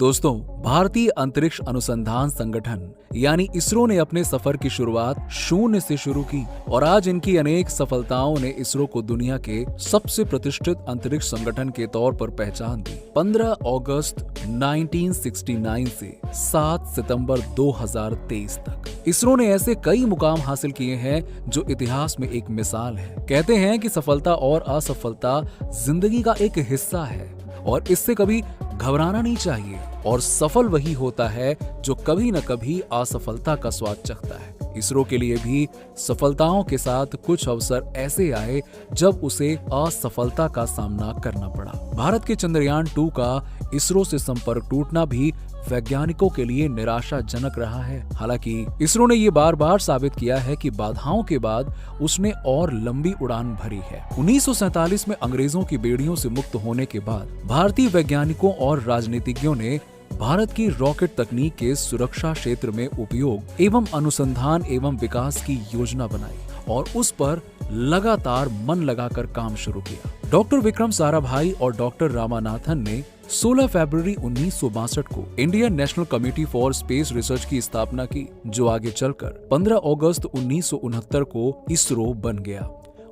दोस्तों, भारतीय अंतरिक्ष अनुसंधान संगठन यानी इसरो ने अपने सफर की शुरुआत शून्य से शुरू की और आज इनकी अनेक सफलताओं ने इसरो को दुनिया के सबसे प्रतिष्ठित अंतरिक्ष संगठन के तौर पर पहचान दी। 15 अगस्त 1969 से 7 सितंबर 2023 तक इसरो ने ऐसे कई मुकाम हासिल किए हैं जो इतिहास में एक मिसाल है। कहते हैं कि सफलता और असफलता जिंदगी का एक हिस्सा है और इससे कभी घबराना नहीं चाहिए, और सफल वही होता है जो कभी न कभी असफलता का स्वाद चखता है। इसरो के लिए भी सफलताओं के साथ कुछ अवसर ऐसे आए जब उसे असफलता का सामना करना पड़ा। भारत के चंद्रयान 2 का इसरो से संपर्क टूटना भी वैज्ञानिकों के लिए निराशाजनक रहा है। हालांकि इसरो ने ये बार बार साबित किया है कि बाधाओं के बाद उसने और लंबी उड़ान भरी है। 1947 में अंग्रेजों की बेड़ियों से मुक्त होने के बाद भारतीय वैज्ञानिकों और राजनीतिज्ञों ने भारत की रॉकेट तकनीक के सुरक्षा क्षेत्र में उपयोग एवं अनुसंधान एवं विकास की योजना बनाई और उस पर लगातार मन लगाकर काम शुरू किया। डॉक्टर विक्रम साराभाई और डॉक्टर रामानाथन ने 16 फरवरी 1962 को Indian national committee for space research की स्थापना की, जो आगे चलकर 15 अगस्त 1969 को इसरो बन गया।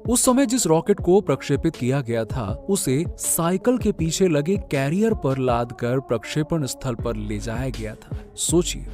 उस समय जिस रॉकेट को प्रक्षेपित किया गया था उसे साइकिल के पीछे लगे कैरियर पर लादकर प्रक्षेपण स्थल पर ले जाया गया था। सोचिए,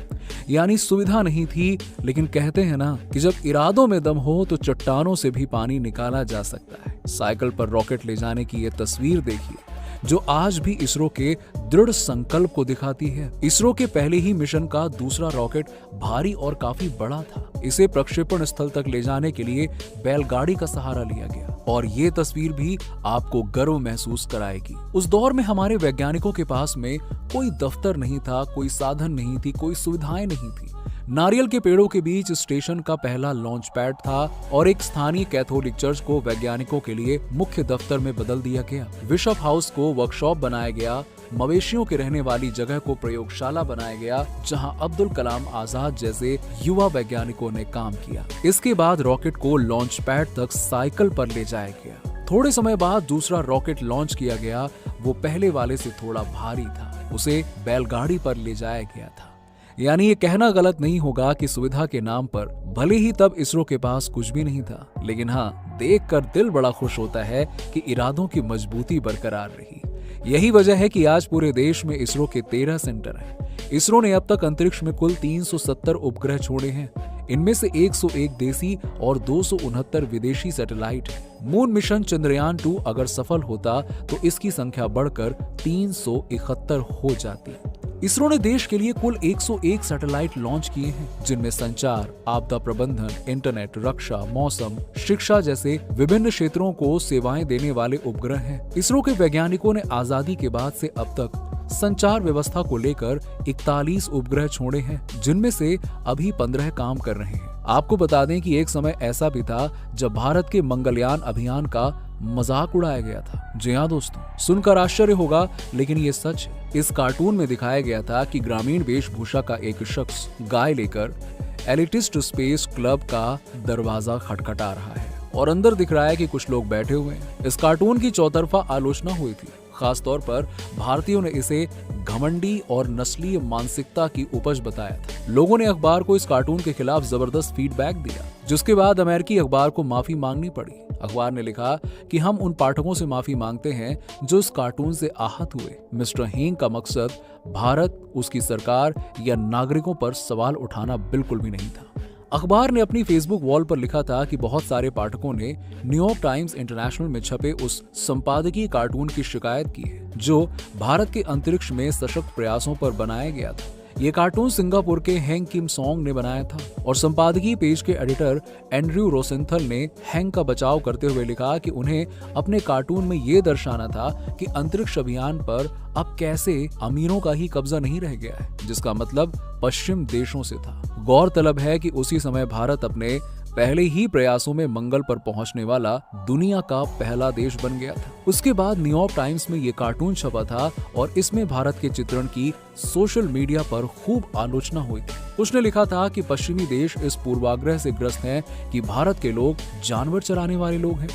यानी सुविधा नहीं थी, लेकिन कहते हैं ना कि जब इरादों में दम हो तो चट्टानों से भी पानी निकाला जा सकता है। साइकिल पर रॉकेट ले जाने की ये तस्वीर देखिए, जो आज भी इसरो के दृढ़ संकल्प को दिखाती है। इसरो के पहले ही मिशन का दूसरा रॉकेट भारी और काफी बड़ा था। इसे प्रक्षेपण स्थल तक ले जाने के लिए बैलगाड़ी का सहारा लिया गया और ये तस्वीर भी आपको गर्व महसूस कराएगी। उस दौर में हमारे वैज्ञानिकों के पास में कोई दफ्तर नहीं था, कोई साधन नहीं थी, कोई सुविधाएं नहीं थी। नारियल के पेड़ों के बीच स्टेशन का पहला लॉन्च पैड था और एक स्थानीय कैथोलिक चर्च को वैज्ञानिकों के लिए मुख्य दफ्तर में बदल दिया गया। बिशप हाउस को वर्कशॉप बनाया गया। मवेशियों के रहने वाली जगह को प्रयोगशाला बनाया गया, जहां अब्दुल कलाम आजाद जैसे युवा वैज्ञानिकों ने काम किया। इसके बाद रॉकेट को लॉन्च पैड तक साइकिल पर ले जाया गया। थोड़े समय बाद दूसरा रॉकेट लॉन्च किया गया। वो पहले वाले से थोड़ा भारी था, उसे बैलगाड़ी पर ले जाया गया था। यानी ये कहना गलत नहीं होगा कि सुविधा के नाम पर भले ही तब इसरो के पास कुछ भी नहीं था, लेकिन हाँ, देखकर दिल बड़ा खुश होता है कि इरादों की मजबूती बरकरार रही। यही वजह है कि आज पूरे देश में इसरो के 13 सेंटर हैं। इसरो ने अब तक अंतरिक्ष में कुल 370 उपग्रह छोड़े हैं। इनमें से 101 देसी और 269 विदेशी सैटेलाइट हैं। मून मिशन चंद्रयान 2 अगर सफल होता तो इसकी संख्या बढ़कर 371 हो जाती। इसरो ने देश के लिए कुल 101 सैटेलाइट लॉन्च किए हैं, जिनमें संचार, आपदा प्रबंधन, इंटरनेट, रक्षा, मौसम, शिक्षा जैसे विभिन्न क्षेत्रों को सेवाएं देने वाले उपग्रह हैं। इसरो के वैज्ञानिकों ने आजादी के बाद से अब तक संचार व्यवस्था को लेकर 41 उपग्रह छोड़े हैं, जिनमें से अभी 15 काम कर रहे हैं। आपको बता दें कि एक समय ऐसा भी था जब भारत के मंगलयान अभियान का मजाक उड़ाया गया था। जी हाँ दोस्तों, सुनकर आश्चर्य होगा, लेकिन ये सच है। इस कार्टून में दिखाया गया था कि ग्रामीण वेशभूषा का एक शख्स गाय लेकर एलिटिस्ट स्पेस क्लब का दरवाजा खटखटा रहा है और अंदर दिख रहा है कि कुछ लोग बैठे हुए हैं। इस कार्टून की चौतरफा आलोचना हुई थी। खासतौर पर भारतीयों ने इसे घमंडी और नस्लीय मानसिकता की उपज बताया था। लोगों ने अखबार को इस कार्टून के खिलाफ जबरदस्त फीडबैक दिया, जिसके बाद अमेरिकी अखबार को माफी मांगनी पड़ी। अखबार ने लिखा कि हम उन पाठकों से माफी मांगते हैं जो इस कार्टून से आहत हुए। मिस्टर हेंग का मकसद भारत, उसकी सरकार या नागरिकों पर सवाल उठाना बिल्कुल भी नहीं था। अखबार ने अपनी फेसबुक वॉल पर लिखा था कि बहुत सारे पाठकों ने न्यूयॉर्क टाइम्स इंटरनेशनल में छपे उस संपादकीय कार्टून की शिकायत की है जो भारत के अंतरिक्ष में सशक्त प्रयासों पर बनाया गया था। ये कार्टून सिंगापुर के हैंग किम सॉन्ग ने बनाया था और संपादकीय पेज के एडिटर एंड्रयू रोसेंथल ने हैंग का बचाव करते हुए लिखा कि उन्हें अपने कार्टून में ये दर्शाना था कि अंतरिक्ष अभियान पर अब कैसे अमीरों का ही कब्जा नहीं रह गया है, जिसका मतलब पश्चिम देशों से था। गौरतलब है कि उसी समय भारत अपने पहले ही प्रयासों में मंगल पर पहुंचने वाला दुनिया का पहला देश बन गया था। उसके बाद न्यूयॉर्क टाइम्स में ये कार्टून छपा था और इसमें भारत के चित्रण की सोशल मीडिया पर खूब आलोचना हुई थी। उसने लिखा था कि पश्चिमी देश इस पूर्वाग्रह से ग्रस्त हैं कि भारत के लोग जानवर चराने वाले लोग हैं।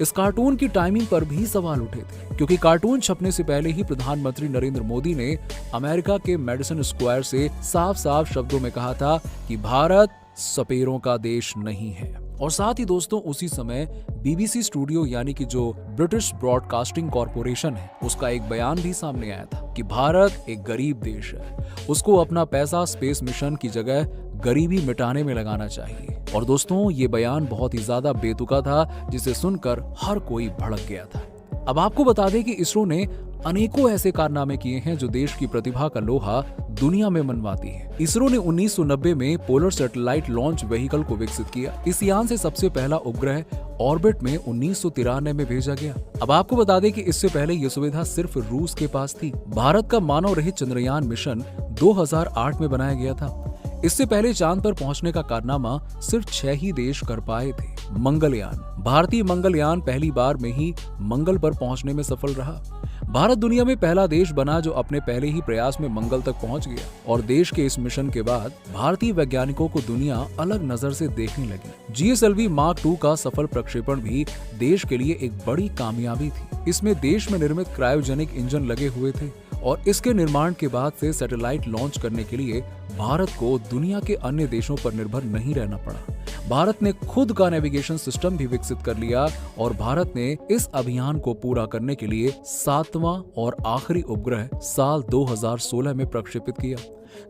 इस कार्टून की टाइमिंग पर भी सवाल उठे थे, क्योंकि कार्टून छपने से पहले ही प्रधानमंत्री नरेंद्र मोदी ने अमेरिका के मेडिसन स्क्वायर से साफ साफ शब्दों में कहा था कि भारत सपेरों का देश नहीं है। और साथ ही दोस्तों उसी समय BBC स्टूडियो यानी कि जो ब्रिटिश ब्रॉडकास्टिंग कॉरपोरेशन है, उसका एक बयान भी सामने आया था कि भारत एक गरीब देश है, उसको अपना पैसा स्पेस मिशन की जगह गरीबी मिटाने में लगाना चाहिए। और दोस्तों ये बयान बहुत ही ज्यादा बेतुका था, जिसे सुनकर हर कोई भड़क गया था। अब आपको बता दें कि इसरो ने अनेकों ऐसे कारनामे किए हैं जो देश की प्रतिभा का लोहा दुनिया में मनवाती है। इसरो ने 1990 में पोलर सैटेलाइट लॉन्च व्हीकल को विकसित किया। इस यान से सबसे पहला उपग्रह ऑर्बिट में 1993 में भेजा गया। अब आपको बता दें कि इससे पहले ये सुविधा सिर्फ रूस के पास थी। भारत का मानव रहित चंद्रयान मिशन 2008 में बनाया गया था। इससे पहले चांद पर पहुंचने का कारनामा सिर्फ 6 ही देश कर पाए थे। मंगलयान, भारतीय मंगलयान पहली बार में ही मंगल पर पहुंचने में सफल रहा। भारत दुनिया में पहला देश बना जो अपने पहले ही प्रयास में मंगल तक पहुंच गया। और देश के इस मिशन के बाद भारतीय वैज्ञानिकों को दुनिया अलग नजर से देखने लगी। GSLV Mark II का सफल प्रक्षेपण भी देश के लिए एक बड़ी कामयाबी थी। इसमें देश में निर्मित क्रायोजेनिक इंजन लगे हुए थे और इसके निर्माण के बाद से सैटेलाइट लॉन्च करने के लिए भारत को दुनिया के अन्य देशों पर निर्भर नहीं रहना पड़ा। भारत ने खुद का नेविगेशन सिस्टम भी विकसित कर लिया और भारत ने इस अभियान को पूरा करने के लिए 7वां और आखिरी उपग्रह साल 2016 में प्रक्षेपित किया,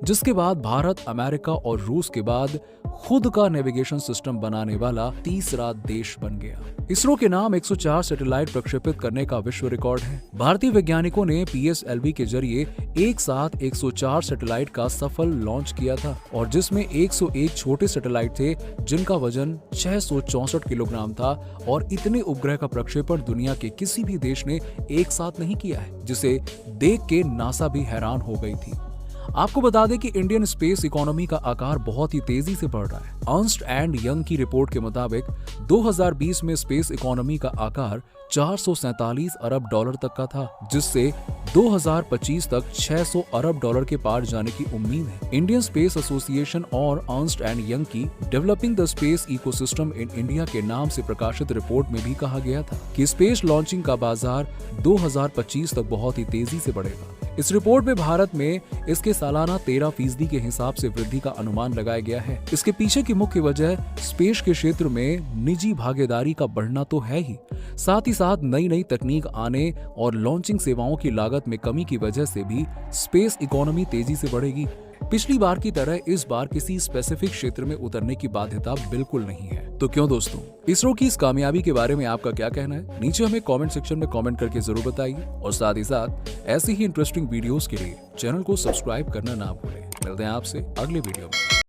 जिसके बाद भारत अमेरिका और रूस के बाद खुद का नेविगेशन सिस्टम बनाने वाला तीसरा देश बन गया। इसरो के नाम 104 सैटेलाइट प्रक्षेपित करने का विश्व रिकॉर्ड है। भारतीय वैज्ञानिकों ने PSLV के जरिए एक साथ 104 सैटेलाइट का सफल लॉन्च किया था और जिसमें 101 छोटे सैटेलाइट थे जिनका वजन 664 किलोग्राम था। और इतने उपग्रह का प्रक्षेपण दुनिया के किसी भी देश ने एक साथ नहीं किया है, जिसे देख के नासा भी हैरान हो गई थी। आपको बता दें कि इंडियन स्पेस इकोनॉमी का आकार बहुत ही तेजी से बढ़ रहा है। अर्न्स्ट एंड यंग की रिपोर्ट के मुताबिक 2020 में स्पेस इकोनॉमी का आकार 447 अरब डॉलर तक का था, जिससे 2025 तक 600 अरब डॉलर के पार जाने की उम्मीद है। इंडियन स्पेस एसोसिएशन और अर्न्स्ट एंड यंग की developing the space ecosystem in India के नाम से प्रकाशित रिपोर्ट में भी कहा गया था कि स्पेस लॉन्चिंग का बाजार 2025 तक बहुत ही तेजी से बढ़ेगा। इस रिपोर्ट में भारत में इसके सालाना 13% के हिसाब से वृद्धि का अनुमान लगाया गया है। इसके पीछे की मुख्य वजह स्पेस के क्षेत्र में निजी भागीदारी का बढ़ना तो है ही, साथ ही साथ नई नई तकनीक आने और लॉन्चिंग सेवाओं की लागत में कमी की वजह से भी स्पेस इकोनॉमी तेजी से बढ़ेगी। पिछली बार की तरह इस बार किसी स्पेसिफिक क्षेत्र में उतरने की बाध्यता बिल्कुल नहीं है। तो क्यों दोस्तों, इसरो की इस कामयाबी के बारे में आपका क्या कहना है? नीचे हमें कमेंट सेक्शन में कमेंट करके जरूर बताइए और साथ ही साथ ऐसी ही इंटरेस्टिंग वीडियोस के लिए चैनल को सब्सक्राइब करना ना भूलें। मिलते हैं आपसे अगले वीडियो में।